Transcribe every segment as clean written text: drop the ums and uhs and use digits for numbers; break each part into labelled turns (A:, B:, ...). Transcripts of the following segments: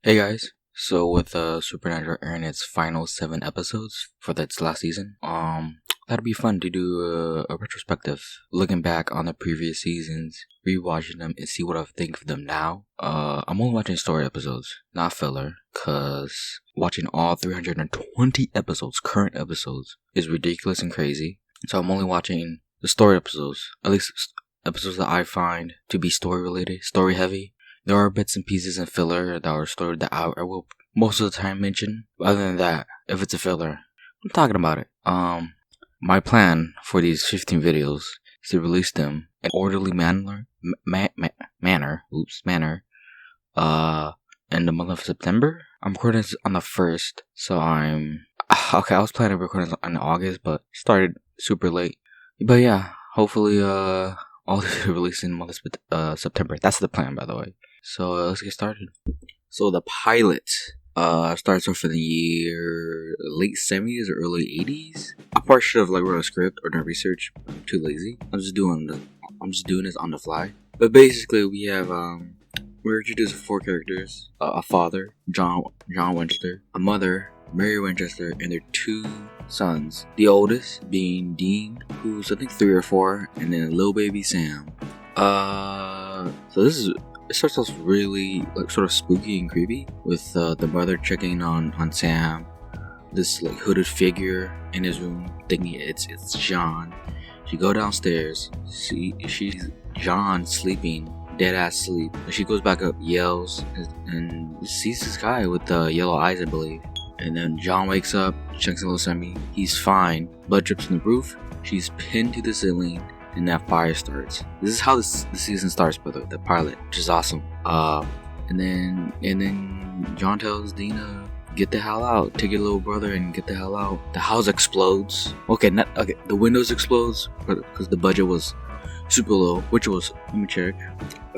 A: Hey guys, so with Supernatural airing its final 7 episodes for its last season, that'd be fun to do a retrospective, looking back on the previous seasons, rewatching them and see what I think of them now. I'm only watching story episodes, not filler, cause watching all 320 episodes, current episodes, is ridiculous and crazy. So I'm only watching the story episodes, at least episodes that I find to be story related, story heavy. There are bits and pieces in filler that are story that I will most of the time mention. Other than that, if it's a filler, I'm talking about it. My plan for these 15 videos is to release them in orderly manner, in the month of September. I'm recording this on the 1st, so okay, I was planning to record this in August, but started super late. But yeah, hopefully, all these will release in the month of September. That's the plan, by the way. So let's get started. So the pilot starts off in the year late 70s or early 80s. I probably should have wrote a script or done research. I'm too lazy. I'm just doing this on the fly. But basically, we have we're introduced to 4 characters: a father, John Winchester, a mother, Mary Winchester, and their 2 sons. The oldest being Dean, who's I think 3 or 4, and then little baby Sam. So it starts off really sort of spooky and creepy with the mother checking on Sam, this hooded figure in his room, thinking it's John. She go downstairs, she's John sleeping, dead ass sleep. She goes back up, yells, and sees this guy with yellow eyes, I believe. And then John wakes up, checks on little Sammy. He's fine. Blood drips from the roof. She's pinned to the ceiling, and that fire starts. This is how the season starts, by the pilot, which is awesome. And then John tells Dina, "Get the hell out. Take your little brother and get the hell out." The house explodes. The windows explodes because the budget was super low, which was, let me check,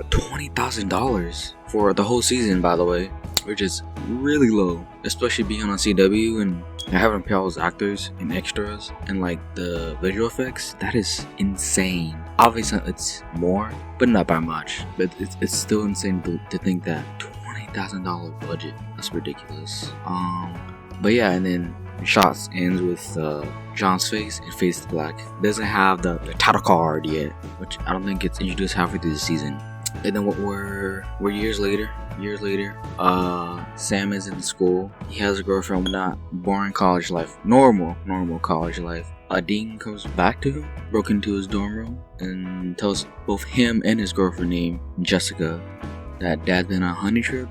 A: $20,000 for the whole season, by the way, which is really low, especially being on CW and having to pay all those actors and extras and the visual effects. That is insane. Obviously it's more, but not by much. But it's still insane to think that $20,000 budget. That's ridiculous. But yeah, and then the shots ends with John's face and fades to black. Doesn't have the title card yet, which I don't think gets introduced halfway through the season. And then we're years later. Sam is in school. He has a girlfriend, not boring college life. Normal college life. Dean comes back to him, broke into his dorm room, and tells both him and his girlfriend named Jessica that Dad's been on a hunting trip.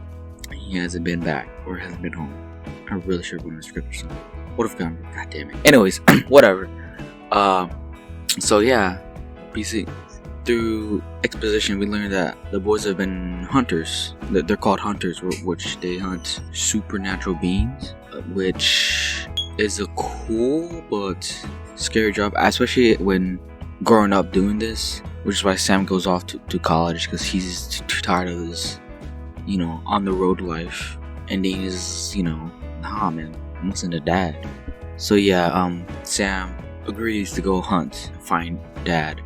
A: He hasn't been back or hasn't been home. I really should have written a script or something. What if God damn it. Anyways, whatever. So yeah, BC. Through exposition, we learned that the boys have been hunters. They're called hunters, which they hunt supernatural beings, which is a cool but scary job, especially when growing up doing this. Which is why Sam goes off to college, because he's too tired of this, on the road life. And Dean is, nah, man, I'm listening to Dad. So yeah, Sam agrees to go hunt, find Dad.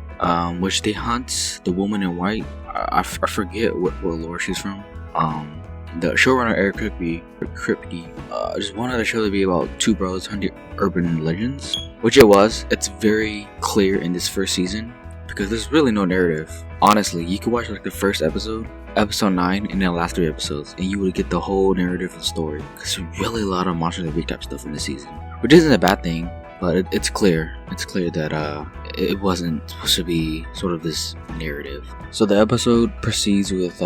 A: Which they hunt the woman in white. I forget what lore she's from. The showrunner Eric Kripke just wanted the show to be about 2 brothers hunting urban legends, which it was. It's very clear in this first season because there's really no narrative. Honestly, you could watch the first episode 9, and then the last 3 episodes, and you would get the whole narrative and story. Because there's really a lot of Monsters of the Week type stuff in this season, which isn't a bad thing. But it's clear that it wasn't supposed to be sort of this narrative. So the episode proceeds with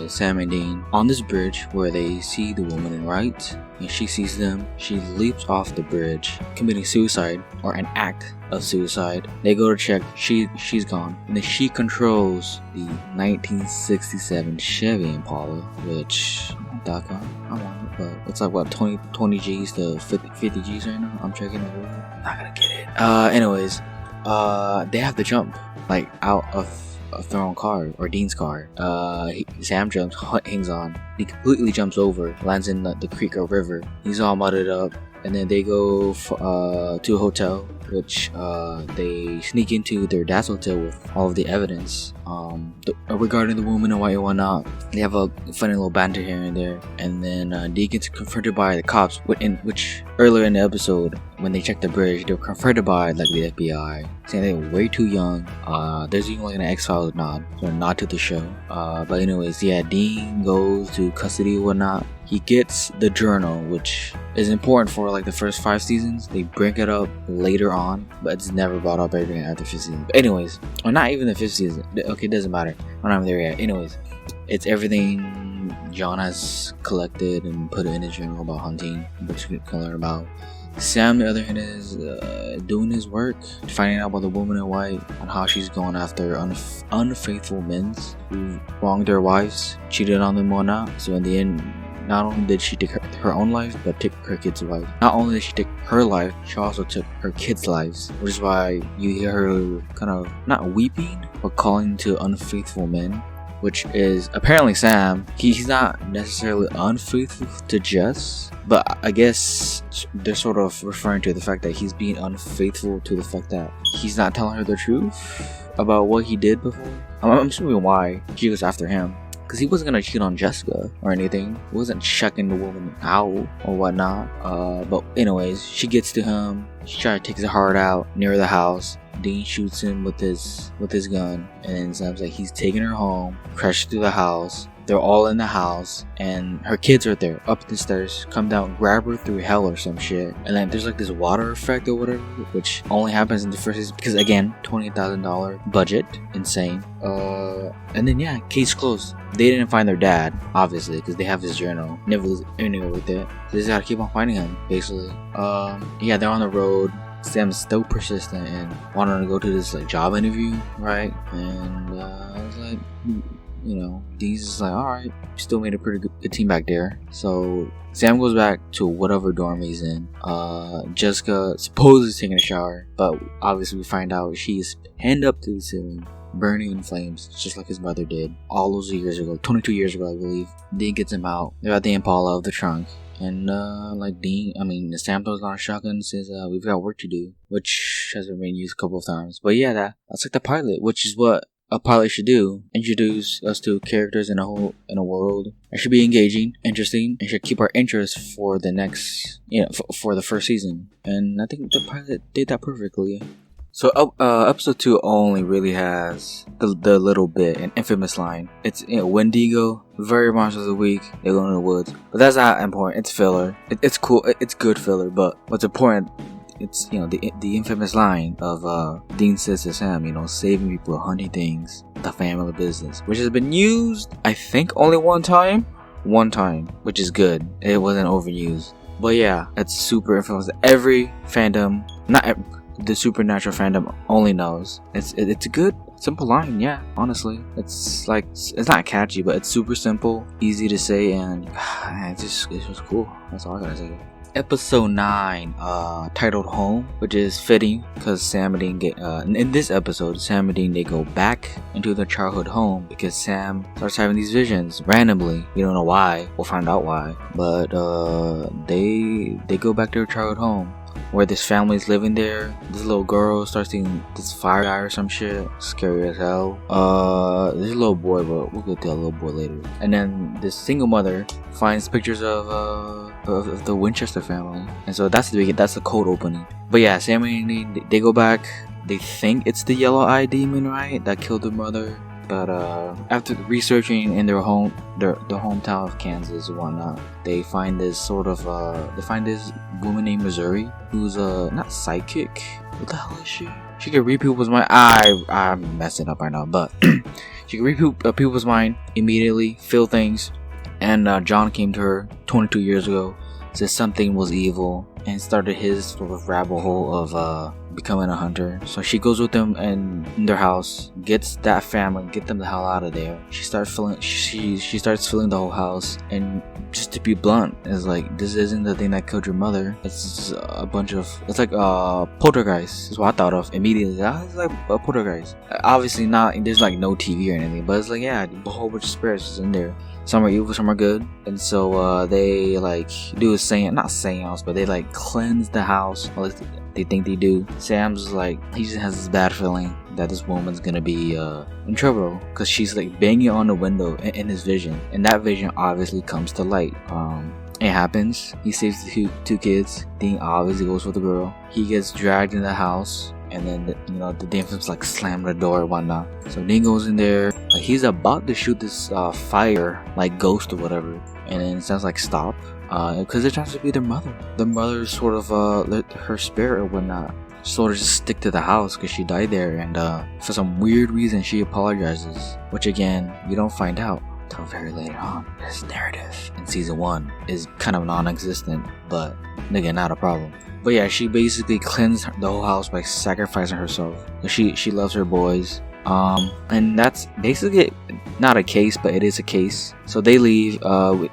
A: Sam and Dean on this bridge where they see the woman in white, and she sees them. She leaps off the bridge, committing suicide or an act of suicide. They go to check. She's gone, and then she controls the 1967 Chevy Impala, which I want it, but it's what 20 G's to 50 G's right now. I'm checking it. Not gonna get it. Anyways, they have to jump out of their own car or Dean's car. Sam jumps, hangs on. He completely jumps over, lands in the creek or river. He's all mudded up, and then they go to a hotel. which they sneak into their dad's hotel with all of the evidence regarding the woman and white and whatnot. They have a funny little banter here and there, and then Dee gets confronted by the cops, which earlier in the episode, when they checked the bridge, they were confronted by like the FBI, saying they were way too young. There's even like an X-Files nod, so a nod to the show. But anyways, yeah, Dean goes to custody and whatnot. He gets the journal, which is important for like the first 5 seasons. They bring it up later on, but it's never brought up again after 5th season. But anyways, or not even the 5th season. Okay, it doesn't matter. I'm not there yet. Anyways, it's everything John has collected and put in his journal about hunting, which we can learn about. Sam, on the other hand, is doing his work, finding out about the woman in white and how she's going after unfaithful men who wronged their wives, cheated on them or not. So in the end, not only did she take her own life, but took her kids' life. Not only did she take her life, she also took her kids' lives, which is why you hear her kind of not weeping, but calling to unfaithful men, which is apparently Sam. He's not necessarily unfaithful to Jess, but I guess they're sort of referring to the fact that he's being unfaithful to the fact that he's not telling her the truth about what he did before. I'm assuming why she goes after him, because he wasn't gonna cheat on Jessica or anything. He wasn't checking the woman out or whatnot. But anyways, she gets to him. She tries to take his heart out near the house. Dean shoots him with his gun, and Sam's like, he's taking her home, crashes through the house. They're all in the house, and her kids are there, up the stairs, come down, grab her through hell or some shit. And then there's like this water effect or whatever, which only happens in the first season because, again, $20,000 budget, insane. And then yeah, case closed. They didn't find their dad, obviously, because they have his journal. Never was anywhere with it. So they just gotta keep on finding him, basically. Yeah, they're on the road. Sam's still persistent and wanting to go to this like job interview, right? And I was like, you know, Dean's just like, alright, still made a pretty good team back there. So Sam goes back to whatever dorm he's in. Jessica supposedly taking a shower, but obviously we find out she's pinned up to the ceiling, burning in flames, just like his mother did all those years ago, 22 years ago, I believe. Dean gets him out. They're at the Impala of the trunk. And Sam throws on a shotgun and says, we've got work to do, which has been used a couple of times. But yeah, that's like the pilot, which is what a pilot should do. Introduce us to characters in a world. It should be engaging, interesting, and should keep our interest for the next, for the first season. And I think the pilot did that perfectly. So episode 2 only really has the little bit, an infamous line. It's Wendigo, very monsters of the week, they go in the woods. But that's not important, it's filler. It's cool, it's good filler, but what's important, it's, the infamous line of Dean says to Sam, saving people, hunting things, the family business, which has been used, I think, only one time, which is good. It wasn't overused. But yeah, it's super infamous. Every fandom, the supernatural fandom only knows. It's a good, simple line, yeah, honestly. It's not catchy, but it's super simple, easy to say, and it's just cool. That's all I gotta say. Episode 9, titled Home, which is fitting because Sam and Dean get, in this episode, Sam and Dean, they go back into their childhood home because Sam starts having these visions randomly. We don't know why. We'll find out why. But they go back to their childhood home, where this family's living there. This little girl starts seeing this fire guy or some shit. Scary as hell. There's a little boy, but we'll get to that little boy later. And then this single mother finds pictures of the Winchester family. And so that's the cold opening. But yeah, Sam and they go back. They think it's the yellow-eyed demon, right? That killed their mother. But after researching in their hometown of Kansas and whatnot, they find this this woman named Missouri, who's not psychic. What the hell is she? She can read people's mind. I'm messing up right now, but she can read people's mind immediately, feel things. And John came to her 22 years ago, said something was evil, and started his sort of rabbit hole of becoming a hunter. So she goes with them in their house, gets that family, get them the hell out of there. She starts filling the whole house, and just to be blunt, is like, this isn't the thing that killed your mother. It's like poltergeist is what I thought of immediately. It's like a poltergeist. Obviously not, there's like no TV or anything, but it's like, yeah, a whole bunch of spirits is in there. Some are evil, some are good. And so they like do a not seance, but they like cleanse the house. they think they do. Sam's like, he just has this bad feeling that this woman's gonna be in trouble because she's like banging on the window in his vision, and that vision obviously comes to light. It happens. He saves the two kids. Dean obviously goes for the girl. He gets dragged in the house, and then the damsels like slam the door and whatnot. So Dean goes in there. Like, he's about to shoot this fire like ghost or whatever, and then it sounds like stop because it turns to be their mother. The mother sort of let her spirit or whatnot sort of just stick to the house because she died there, and for some weird reason she apologizes, which again you don't find out until very later on. This narrative in season 1 is kind of non-existent, but again, not a problem. But yeah, she basically cleansed the whole house by sacrificing herself. She loves her boys. And that's basically not a case, but it is a case. So they leave.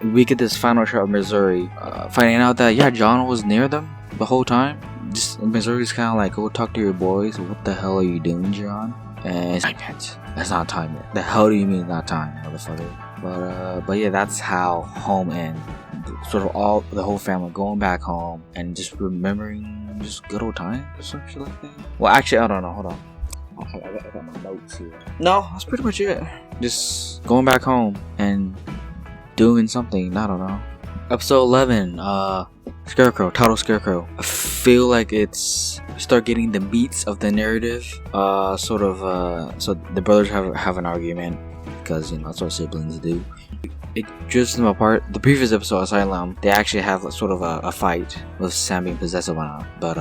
A: We get this final shot of Missouri, finding out that yeah, John was near them the whole time. Just Missouri's kind of like, go talk to your boys. What the hell are you doing, John? And it's like, that's not time yet. The hell do you mean not time, motherfucker? But yeah, that's how home ends. Sort of the whole family going back home and just remembering just good old times or some shit like that. Well, actually, I don't know. Hold on. I got my notes here. No, that's pretty much it. Just going back home and doing something. I don't know. Episode 11. Scarecrow. Total Scarecrow. I feel like start getting the beats of the narrative. So the brothers have an argument because that's what siblings do. It drifts them apart. The previous episode, Asylum, they actually have sort of a fight with Sam being possessed and whatnot. But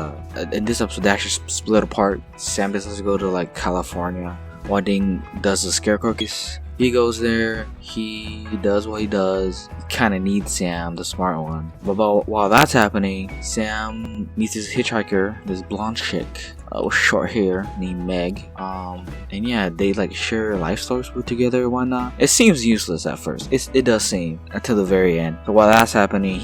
A: in this episode, they actually split apart. Sam decides to go to like California, while Ding does the Scarecrow case. He goes there, he does what he does. He kind of needs Sam, the smart one. But while that's happening, Sam meets this hitchhiker, this blonde chick with short hair named Meg. And yeah, they like share life stories with together and whatnot. It seems useless at first. It does seem until the very end. So while that's happening,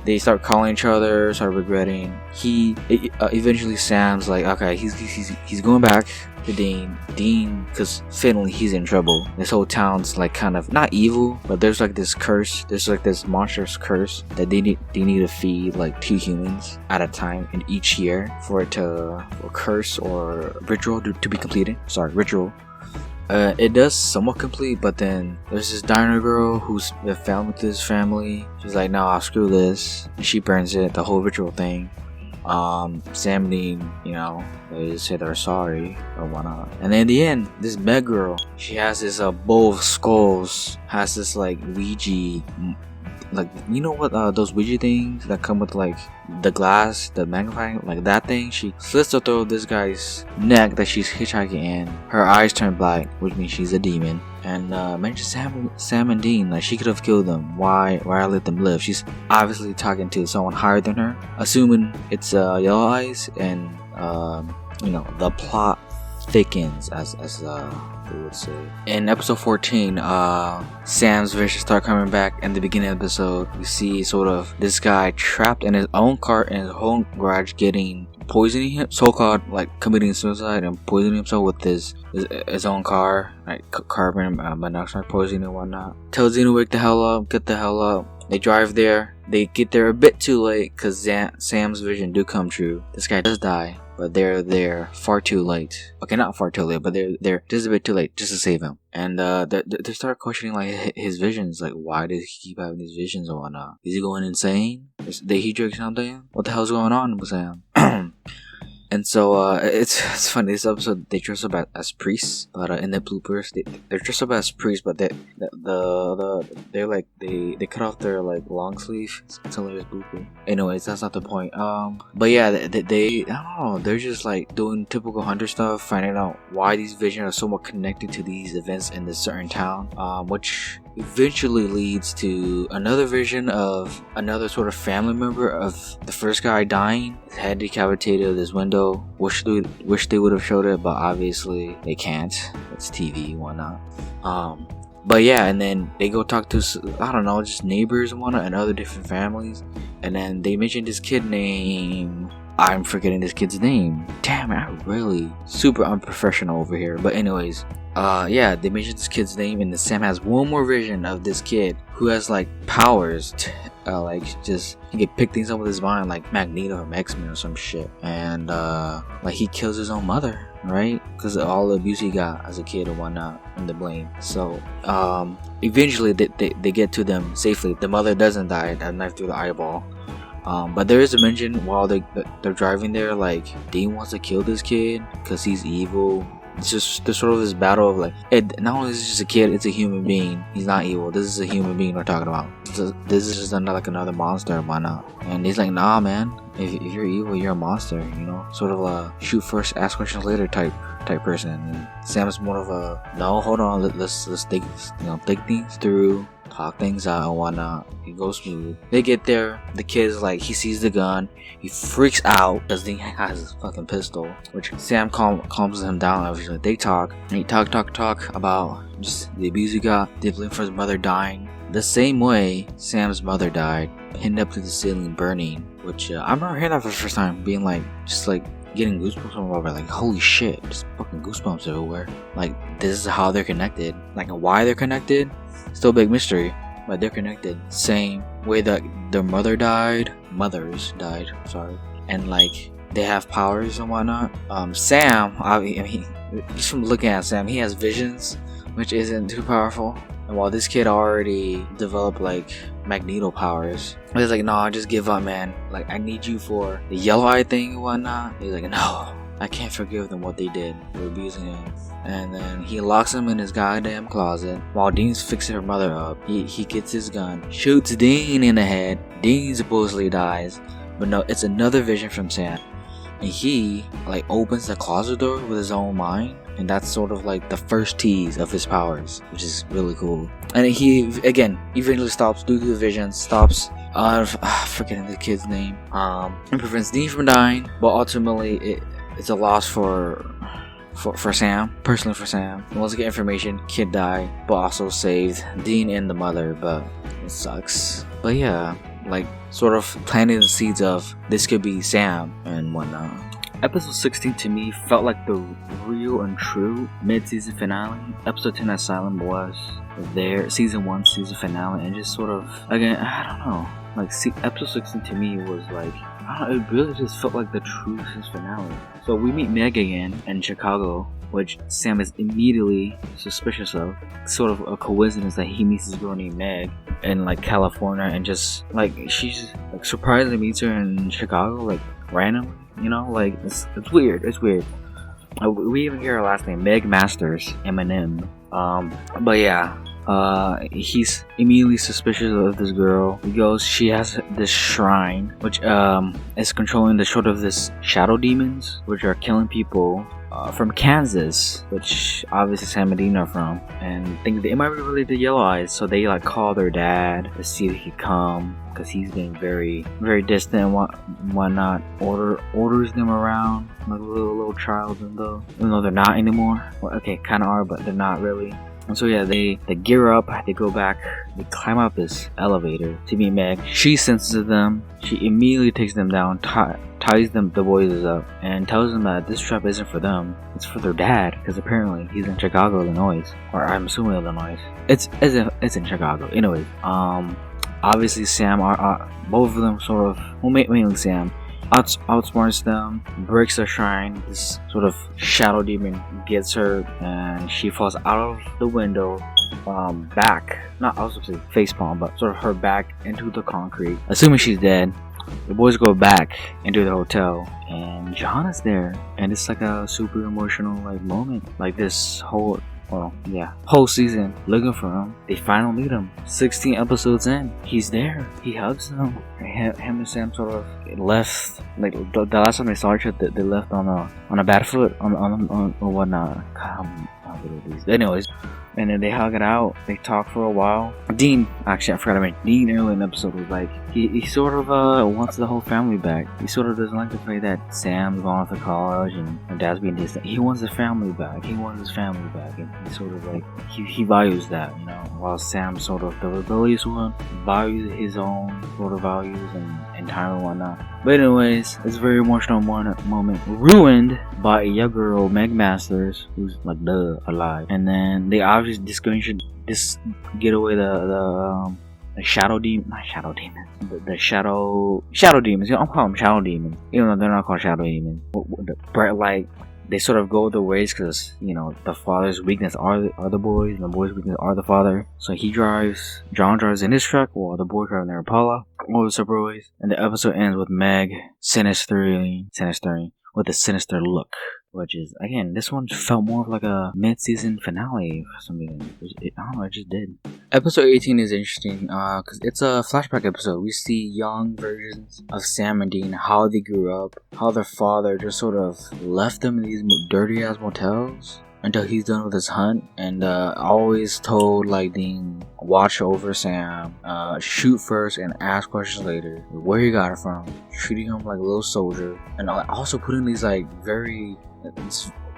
A: they start calling each other, start regretting. Eventually Sam's like, okay, he's going back to Dean, because finally he's in trouble. This whole town's like kind of not evil, but there's like this curse. There's like this monstrous curse that they need to feed like 2 humans at a time in each year for it to curse or ritual to be completed. Sorry, ritual. It does somewhat complete, but then there's this diner girl who's been found with his family. She's like, nah, screw this. And she burns it, the whole ritual thing. Sam and Dean, they just say they're sorry or whatnot. And then in the end, this Meg girl, she has this bowl of skulls, has this like Ouija, like those Ouija things that come with like the glass, the magnifying, like that thing. She slits the throat of this guy's neck that she's hitchhiking in. Her eyes turn black, which means she's a demon. And mentions Sam and Dean, like she could have killed them. Why let them live? She's obviously talking to someone higher than her, assuming it's Yellow Eyes, and the plot thickens as we would say. In episode 14, Sam's visions start coming back. In the beginning of the episode, we see sort of this guy trapped in his own car in his own garage, poisoning him, so-called like committing suicide and poisoning himself with his own car, like carbon monoxide poisoning and whatnot. Tells Dean to wake the hell up, get the hell up. They drive there. They get there a bit too late because Sam's vision do come true. This guy does die, but they're there far too late. Okay, not far too late, but they're just a bit too late just to save him. And they start questioning like his visions, like why does he keep having these visions or whatnot? Is he going insane? Did he drink something? What the hell's going on with Sam? And so it's funny. This episode they dress up as priests, but in the bloopers they're dressed up as priests, but they cut off their like long sleeve. It's hilarious blooper. Anyways, that's not the point. But yeah, they I don't know. They're just like doing typical hunter stuff, finding out why these visions are somewhat connected to these events in this certain town, which eventually leads to another vision of another sort of family member of the first guy dying, his head decapitated with his window. Wish they would have showed it, but obviously they can't. It's TV and whatnot. But yeah, and then they go talk to, I don't know, just neighbors and whatnot and other different families. And then they mentioned this kid named, I'm forgetting this kid's name. Damn it, I'm really super unprofessional over here. But anyways, yeah, they mentioned this kid's name, and then Sam has one more vision of this kid who has like powers like just he can pick things up with his mind, like Magneto from X-Men or some shit, and like he kills his own mother, right? Because of all the abuse he got as a kid and whatnot, and the blame. So eventually they get to them safely. The mother doesn't die, a knife through the eyeball. But there is a mention while they're driving there, like Dean wants to kill this kid because he's evil. It's just there's sort of this battle of like, not only is it just a kid, it's a human being. He's not evil. This is a human being we're talking about. This is just another monster. Why not? And he's like, nah, man. If you're evil, you're a monster. You know, sort of a shoot first, ask questions later type person. And Sam's more of a no, hold on, let's think things through. Talk things out and whatnot. It goes smooth. They get there. The kid's like, he sees the gun. He freaks out because he has his fucking pistol. Which Sam calms him down. Obviously, they talk. And he talk about just the abuse he got. The blame for his mother dying. The same way Sam's mother died, pinned up to the ceiling, burning. Which I remember hearing that for the first time, being like, just like getting goosebumps all over. Like, holy shit, just fucking goosebumps everywhere. Like, this is how they're connected. Like, why they're connected. Still a big mystery, but they're connected. Same way that their mothers died, sorry, and like they have powers and whatnot. Sam, I mean, just from looking at Sam, he has visions, which isn't too powerful. And while this kid already developed like Magneto powers, he's like, nah, just give up, man. Like, I need you for the yellow eye thing and whatnot. He's like, no, I can't forgive them what they did. They're abusing him. And then he locks him in his goddamn closet while Dean's fixing her mother up. He gets his gun, shoots Dean in the head. Dean supposedly dies, but no, it's another vision from Sam. And he like opens the closet door with his own mind, and that's sort of like the first tease of his powers, which is really cool. And he again eventually stops due to the vision, stops forgetting the kid's name, and prevents Dean from dying. But ultimately it's a loss for Sam, personally for Sam. He wants to get information, kid died, but also saved Dean and the mother, but it sucks. But yeah, like sort of planting the seeds of this could be Sam and whatnot. Episode 16 to me felt like the real and true mid-season finale. Episode 10 Asylum was their season 1 season finale, and just sort of, again, I don't know, like episode 16 to me was like, I don't know, it really just felt like the true season finale. So we meet Meg again in Chicago, which Sam is immediately suspicious of. Sort of a coincidence that he meets this girl named Meg in like California, and just like she's like surprisingly meets her in Chicago, like randomly, you know, like it's weird. It's weird. We even hear her last name, Meg Masters, Eminem. But yeah. He's immediately suspicious of this girl. He goes, she has this shrine, which is controlling the sort of this shadow demons, which are killing people from Kansas, which obviously Sam and Dean are from, and think they might be related to Yellow Eyes. So they like call their dad to see if he could come, because he's getting very, very distant and whatnot. Orders them around like a little child, even though they're not anymore. Well, okay, kind of are, but they're not really. And so yeah, they gear up, they go back, they climb up this elevator to meet Meg. She senses them, she immediately takes them down, ties the boys up, and tells them that this trap isn't for them, it's for their dad, because apparently he's in Chicago, Illinois, or I'm assuming Illinois. It's in Chicago. Anyways, obviously Sam, both of them sort of, well, mainly Sam, outsmarts them, breaks their shrine. This sort of shadow demon gets her, and she falls out of the window, back, not I was supposed to say face palm, but sort of her back into the concrete. Assuming she's dead, the boys go back into the hotel, and John is there, and it's like a super emotional like moment. Like this whole season looking for him. They finally meet him. 16 episodes in, he's there. He hugs them. Him and Sam sort of left, like the last time they saw each other, they left on a bad foot on whatnot. Anyways, and then they hug it out. They talk for a while. Dean, actually, I forgot to mention, Dean early in the episode was like, he sort of wants the whole family back. He sort of doesn't like the fact that Sam's gone off to college and Dad's being distant. He wants his family back. And he sort of like, he values that, you know, while Sam sort of, the rebellious one, values his own sort of values, and time and whatnot. But anyways, it's a very emotional moment ruined by a young girl, Meg Masters, who's like alive. And then they obviously just get away the shadow demon, not shadow demon, the shadow demons. I'm calling them shadow demons, even though they're not called shadow demons. The bright light. They sort of go their ways because, you know, the father's weakness are the boys, and the boys' weakness are the father. So John drives in his truck while the boys drive in their Impala, all the separate ways. And the episode ends with Meg sinistering with a sinister look. Which is, again, this one felt more of like a mid-season finale for some reason. I don't know, it just did. Episode 18 is interesting because it's a flashback episode. We see young versions of Sam and Dean, how they grew up, how their father just sort of left them in these dirty-ass motels until he's done with his hunt, and always told like Dean, watch over Sam, shoot first and ask questions later, where he got it from, treating him like a little soldier, and also putting these like very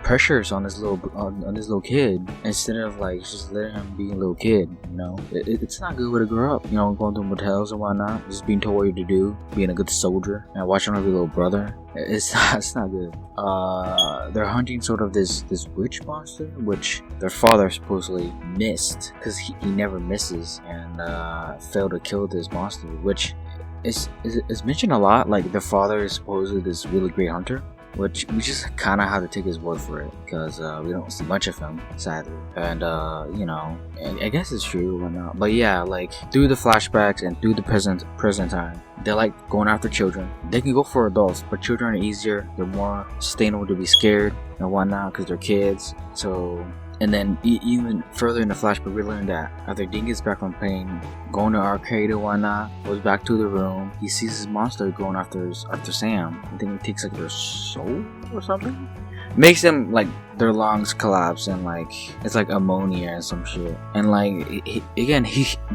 A: pressures on this little kid instead of like just letting him be a little kid. You know, it's not good way to grow up. You know, going to motels and whatnot, just being told what you to do, being a good soldier, and watching over your little brother. It's not good. They're hunting sort of this witch monster, which their father supposedly missed because he never misses, and failed to kill this monster, which is mentioned a lot. Like their father is supposedly this really great hunter, which we just kind of have to take his word for it because we don't see much of him, sadly. And you know, I guess it's true or not. But yeah, like through the flashbacks and through the present time, they like going after children. They can go for adults, but children are easier. They're more sustainable to be scared and whatnot because they're kids. So, and then even further in the flashback, we learn that after Dean gets back from playing, going to arcade and whatnot, goes back to the room, he sees his monster going after Sam. I think it takes like their soul or something. Makes them like their lungs collapse and like it's like ammonia and some shit. And like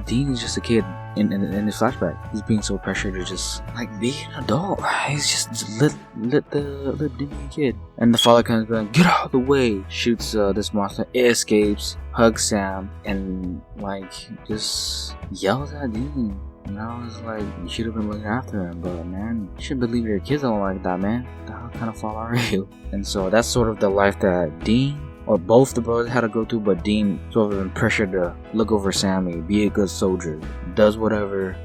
A: Dean is just a kid in the flashback. He's being so pressured to just like be an adult. He's just let Dean be a kid. And the father comes back, get out of the way, shoots this monster, it escapes, hugs Sam, and like just yells at Dean. You know, it's like you should have been looking after him, but man, you shouldn't believe your kids don't like that, man. What kind of father are you? And so that's sort of the life that Dean, or both the brothers, had to go through, but Dean sort of been pressured to look over Sammy, be a good soldier, does whatever,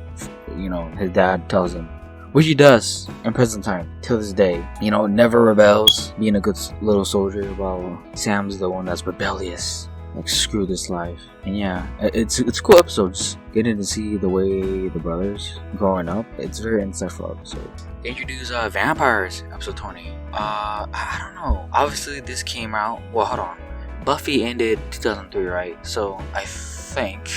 A: you know, his dad tells him, which he does in present time till this day. You know, never rebels, being a good little soldier, while Sam's the one that's rebellious. Like, screw this life. And yeah, it's cool episodes. Getting to see the way the brothers growing up. It's a very insightful episode. They introduce vampires, episode 20. I don't know. Obviously, this came out. Well, hold on. Buffy ended 2003, right? So I think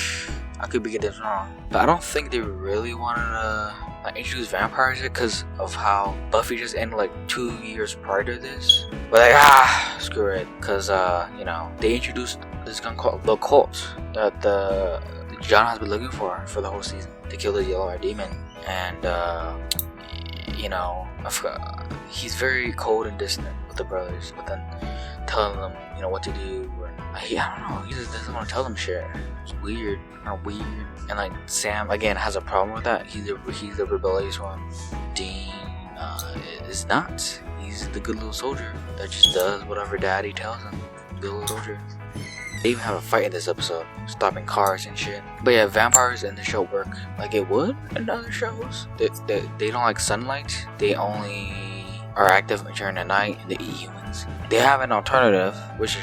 A: I could be getting this wrong, but I don't think they really wanted to introduce vampires yet because of how Buffy just ended like 2 years prior to this. But like, screw it, because you know, they introduced this gun called the Cult that John has been looking for the whole season to kill the yellow-eyed demon. And you know, he's very cold and distant with the brothers, but then telling them, you know, what to do. I don't know, he just doesn't want to tell them shit. It's weird. And like Sam again has a problem with that. He's the rebellious one. Dean is not. He's the good little soldier that just does whatever daddy tells him. Good little soldier. They even have a fight in this episode, stopping cars and shit. But yeah, vampires in the show work like it would in other shows. They don't like sunlight. They only are active during the night, and they eat humans. They have an alternative, which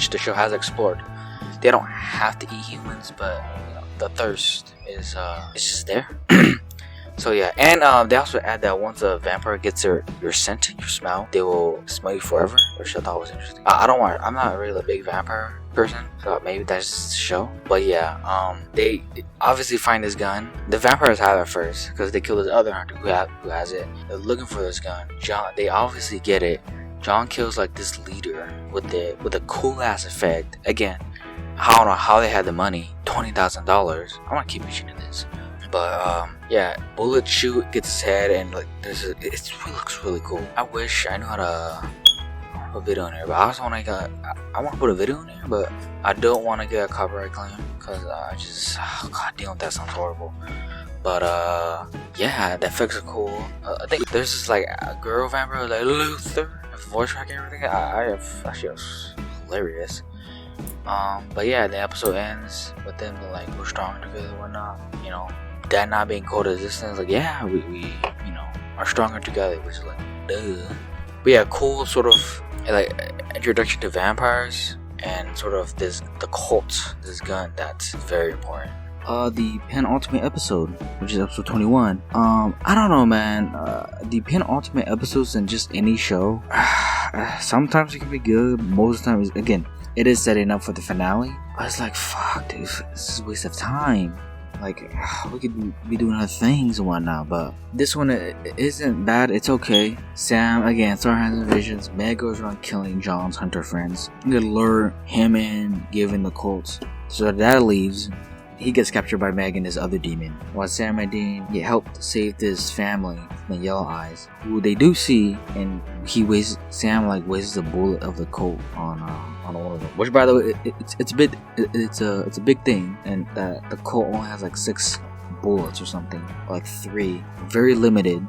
A: the show has explored. They don't have to eat humans, but you know, the thirst is it's just there. So yeah, and they also add that once a vampire gets your scent, your smell, they will smell you forever, which I thought was interesting. I'm not really a big vampire person, so maybe that's just the show. But yeah, they obviously find this gun. The vampires have it first because they kill this other hunter who has it. They're looking for this gun. They obviously get it. John kills like this leader with a cool ass effect. Again, I don't know how they had the money. $20,000. I'm gonna keep mentioning this. But yeah, bullet shoot, gets his head, and like it looks really cool. I wish I knew how to put a video in here, but I also want to put a video in here, but I don't want to get a copyright claim because I just, god damn, that sounds horrible. But yeah, the effects are cool. I think there's this like a girl vampire like Luther, voice track and everything. I actually was hilarious. But yeah, the episode ends with them like we're stronger together and whatnot. You know, that not being cold resistance. Like yeah, we you know are stronger together, which is like duh. But yeah, cool sort of like introduction to vampires and sort of the cult, this gun that's very important. The penultimate episode, which is episode 21. I don't know, man. The penultimate episodes in just any show, sometimes it can be good. Most of the time, again, it is setting up for the finale. But it's like, fuck, dude, this is a waste of time. Like, we could be doing other things and whatnot, but this one it isn't bad. It's okay. Sam, again, Star has visions. Meg goes around killing John's hunter friends. You could lure him in, giving the Colts. So that leaves. He gets captured by Meg and this other demon, while Sam and Dean get help to save this family from the Yellow Eyes, who they do see, and Sam wastes a bullet of the Colt on one of them. Which, by the way, it's a big thing, and that the Colt only has like 6 bullets or something, or like 3, very limited.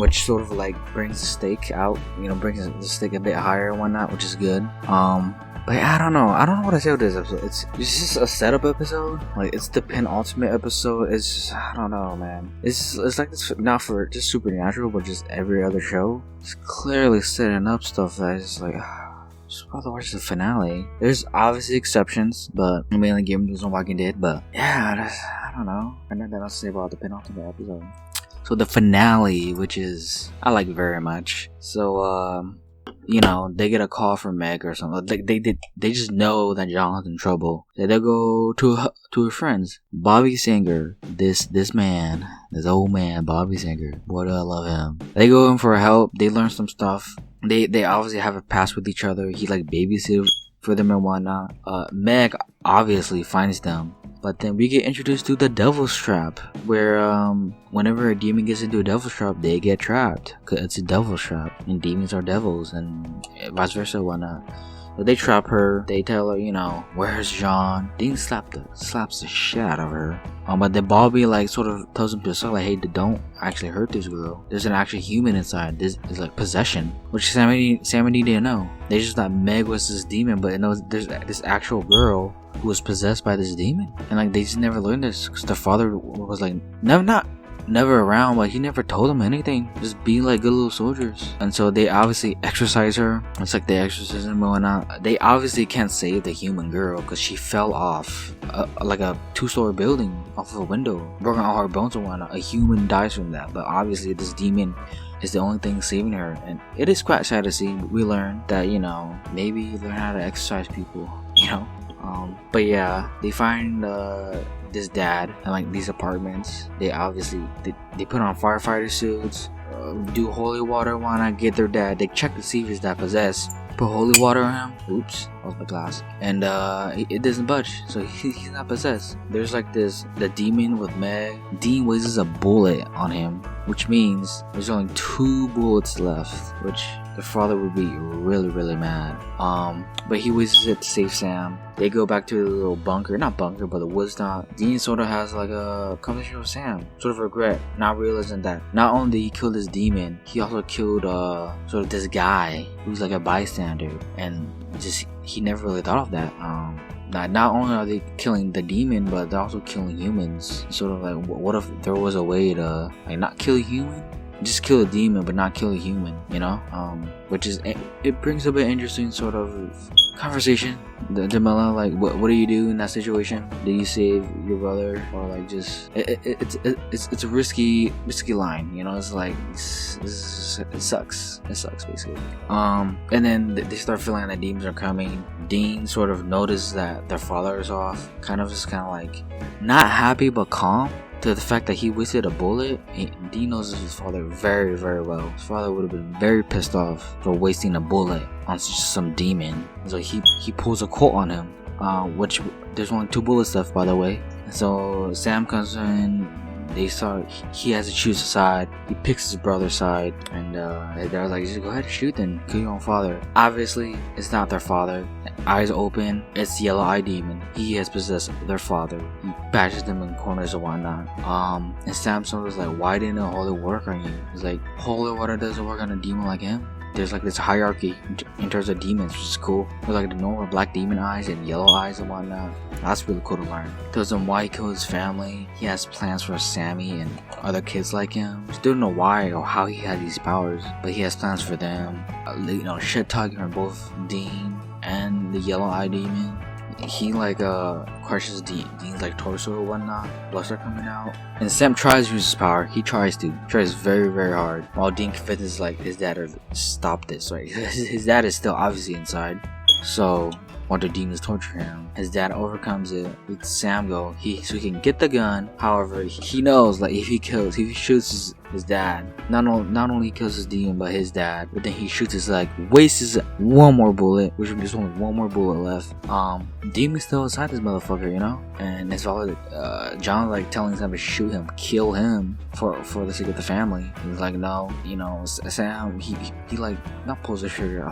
A: Which sort of like brings the stake out, brings the stake a bit higher and whatnot, which is good. But I don't know what to say with this episode. It's just a setup episode. Like, it's the penultimate episode. It's just, I don't know, man. It's like this, not for just Supernatural, but just every other show. It's clearly setting up stuff that is just like, just about to watch the finale. There's obviously exceptions, but I mainly Game of Thrones and Walking Dead. But yeah, I don't know. I know that else to say about the penultimate episode. So the finale, which is I like very much. So they get a call from Meg or something. They just know that John's in trouble. They go to her friends. Bobby Singer, this old man, Bobby Singer. Boy, do I love him. They go in for help. They learn some stuff. They obviously have a past with each other. He like babysits for them and whatnot. Meg obviously finds them. But then we get introduced to the Devil's Trap, where whenever a demon gets into a Devil's Trap, they get trapped. Cause it's a Devil's Trap, and demons are devils, and vice versa, whatnot. So they trap her. They tell her, where's John? Dean slaps the shit out of her. But then Bobby sort of tells him to himself, like, hey, don't actually hurt this girl. There's an actual human inside. This is like possession, which Sam and Dean didn't know. They just thought Meg was this demon, but there's this actual girl who was possessed by this demon, and they just never learned this because their father was never around. He never told them anything, just be like good little soldiers. And so they obviously exorcise her. It's like the exorcism and whatnot. They obviously can't save the human girl because she fell off like a 2-story building off of a window, broken all her bones and whatnot. A human dies from that, but obviously this demon is the only thing saving her, and it is quite sad to see. We learn that maybe learn how to exercise people, but yeah, they find this dad and these apartments. They obviously they put on firefighter suits, do holy water, wanna get their dad. They check to see if his dad possessed. Put holy water on him. Oops, off my glass. And it doesn't budge, so he's not possessed. There's the demon with Meg. Dean wastes a bullet on him, which means there's only 2 bullets left, which the father would be really, really mad. But he wastes it to save Sam. They go back to the little bunker, not bunker, but the woods. Dean sort of has a conversation with Sam, sort of regret, not realizing that not only did he kill this demon, he also killed sort of this guy who's like a bystander, and just he never really thought of that. Not only are they killing the demon, but they're also killing humans. Sort of what if there was a way to not kill a human? Just kill a demon, but not kill a human, which is, it brings up an interesting sort of conversation. The dilemma, what do you do in that situation? Do you save your brother, or just it's a risky line, it sucks basically. And then they start feeling that demons are coming. Dean sort of notices that their father is off, kind of not happy but calm to the fact that he wasted a bullet. Dean knows his father very, very well. His father would have been very pissed off for wasting a bullet on just some demon. So he pulls a Colt on him, which there's only 2 bullets left, by the way. So Sam comes in. He has to choose a side. He picks his brother's side, and they're like, just go ahead and shoot then, kill your own father. Obviously, it's not their father. eyes open. It's the Yellow Eye Demon. He has possessed their father. He bashes them in corners and whatnot. And Sam sort of was like, why didn't holy work on you? He's like, holy water doesn't work on a demon like him. There's like this hierarchy in terms of demons, which is cool. There's like the normal black demon eyes and yellow eyes and whatnot. That's really cool to learn. Tells him why he killed his family. He has plans for Sammy and other kids like him. Still don't know why or how he had these powers, but he has plans for them. Shit talking from both Dean and the Yellow Eye Demon. He like crushes Dean's like torso or whatnot. Blood start coming out. And Sam tries to use his power. He tries very, very hard. While Dean convinces like his dad to stop this, right? His dad is still obviously inside. So while the demons torture him, his dad overcomes it. Lets Sam go. So he can get the gun. However, he knows like if he shoots his dad, not only kills his demon but his dad. But then he shoots his leg, wastes one more bullet, which there's only one more bullet left. Demon's still inside this motherfucker, you know. And his father, John, like telling Sam to shoot him, kill him for the sake of the family. He's like, no, you know, Sam. He like not pulls the trigger.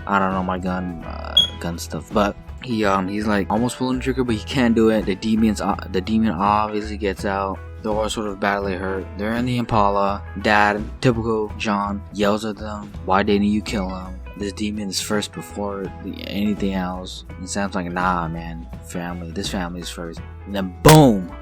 A: I don't know my gun stuff, but he's like almost pulling the trigger, but he can't do it. The demon obviously gets out. They're all sort of badly hurt. They're in the Impala. Dad, typical John, yells at them, why didn't you kill him? This demon is first before anything else. And Sam's like, nah man, this family is first. And then boom,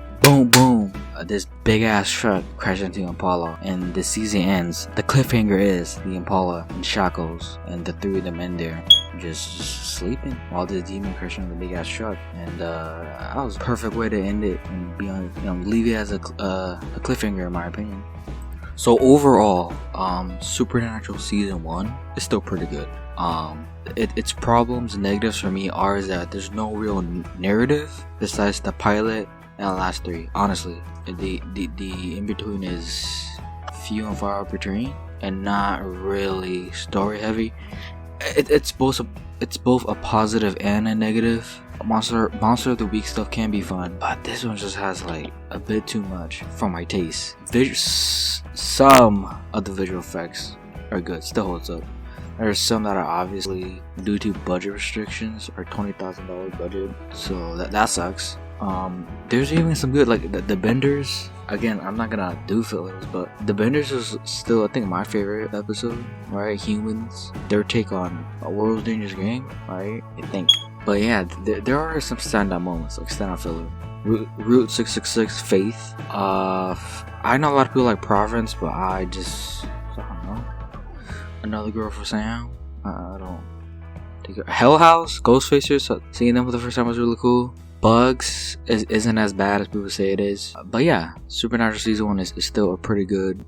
A: this big ass truck crashes into the Impala, and the season ends. The cliffhanger is the Impala in shackles, and the three of them in there just sleeping while the demon crashed into the big ass truck. And that was a perfect way to end it and be on, leave it as a cliffhanger in my opinion. So overall, Supernatural season 1 is still pretty good. Its problems and negatives for me are that there's no real narrative besides the pilot and the last 3. Honestly, the in between is few and far between and not really story heavy. It's both a positive and a negative. Monster of the Week stuff can be fun, but this one just has like a bit too much for my taste. Some of the visual effects are good, still holds up. There's some that are obviously due to budget restrictions or $20,000 budget, so that sucks. There's even some good, like the Benders. Again, I'm not gonna do fillers, but the Benders is still, I think, my favorite episode. Right, humans, their take on a world's dangerous game. Right, I think. But yeah, there are some standout moments, like standout filler. Route 666, Faith. I know a lot of people like Providence, but I don't know. Another Girl for Sam. I don't think Hell House, Ghostfacers. Seeing them for the first time was really cool. Bugs isn't as bad as people say it is. But yeah, Supernatural season 1 is still a pretty good